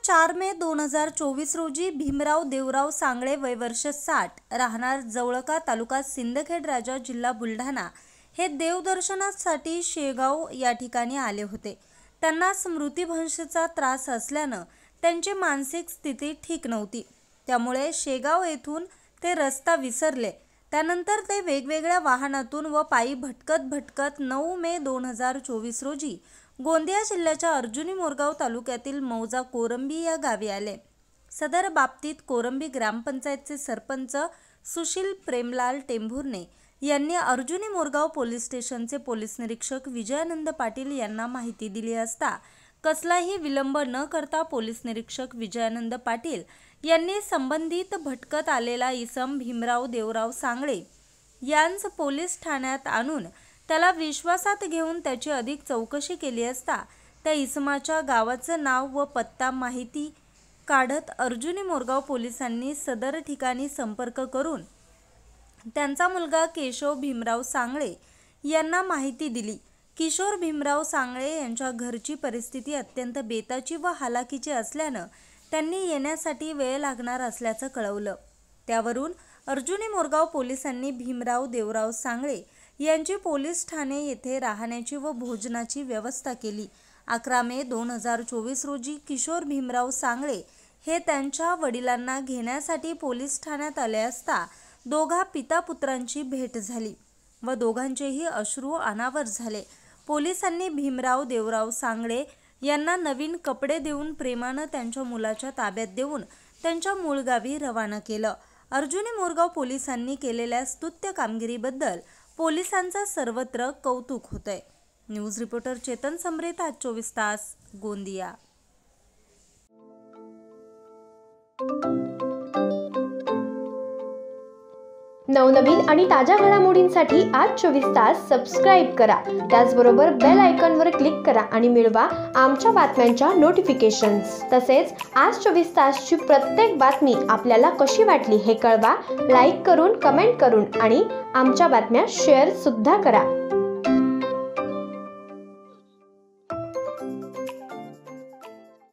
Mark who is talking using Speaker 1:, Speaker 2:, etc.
Speaker 1: 4 मे 2024 रोजी भीमराव देवराव सांगळे वय वर्ष 60 राहणार जवळका तालुका सिंदखेड राजा जिल्हा बुलढाणा हे देवदर्शनासाठी शेगाव या ठिकाणी आले होते। त्यांना स्मृतिभ्रंशचा त्रास असल्याने त्यांची मानसिक स्थिती ठीक नव्हती। त्यामुळे शेगाव येथून ते रस्ता विसरले। त्यानंतर ते वेगवेगळ्या वाहनातून व पायी भटकत 9 मे 2024 रोजी गोंदिया जिल्ह्याच्या अर्जुनी मोरगाव तालुक्यातील मौजा कोरंबी या गावी आले। सदर बाबतीत कोरंबी ग्रामपंचायतचे सरपंच सुशील प्रेमलाल टेंभुर्णे यांनी अर्जुनी मोरगाव पोलीस स्टेशनचे पोलीस निरीक्षक विजयानंद पाटील यांना माहिती दिली असता कसलाही विलंब न करता पोलीस निरीक्षक विजयानंद पाटील यांनी संबंधित भटकत आलेला इसम भीमराव देवराव सांगळे यांस पोलीस ठाण्यात आणून त्याला विश्वासात घेऊन त्याची अधिक चौकशी केली असता त्या इसमाच्या गावाचं नाव व पत्ता माहिती काढत अर्जुनी मोरगाव पोलिसांनी सदर ठिकाणी संपर्क करून त्यांचा मुलगा केशव भीमराव सांगळे यांना माहिती दिली। किशोर भीमराव सांगळे यांच्या घरची परिस्थिती अत्यंत बेताची व हालाकीची असल्याने त्यांनी येण्यासाठी वेळ लागणार असल्याचं कळवलं। त्यावरून अर्जुनी मोरगाव पोलिसांनी भीमराव देवराव सांगळे यांची पोलीस ठाणे येथे राहण्याची व भोजनाची व्यवस्था केली। 11 मे 2024 रोजी किशोर भीमराव सांगळे हे त्यांच्या वडिलांना घेण्यासाठी पोलीस ठाण्यात आले असता दोघा पिता पुत्रांची भेट झाली व दोघांचेही अश्रू अनावर झाले। पोलिसांनी भीमराव देवराव सांगळे यांना नवीन कपडे देऊन प्रेमाने त्यांच्या मुलाच्या ताब्यात देऊन त्यांच्या मूळ गावी रवाना केलं। अर्जुनी मोरगाव पोलिसांनी केलेल्या स्तुत्य कामगिरीबद्दल पोलिसांचा सर्वत्र कौतुक होतंय। न्यूज रिपोर्टर चेतन समरेत, आज 24 तास, गोंदिया।
Speaker 2: नवनवीन आणि ताज्या घडामोडींसाठी आज 24 तास सबस्क्राईब करा। त्याचबरोबर बेल आयकॉनवर क्लिक करा आणि मिळवा आमच्या बातम्यांच्या नोटिफिकेशन्स। तसेच आज 24 तासची प्रत्येक बातमी आपल्याला कशी वाटली हे कळवा, लाईक करून, कमेंट करून आणि आमच्या बातम्या शेअर सुद्धा करा।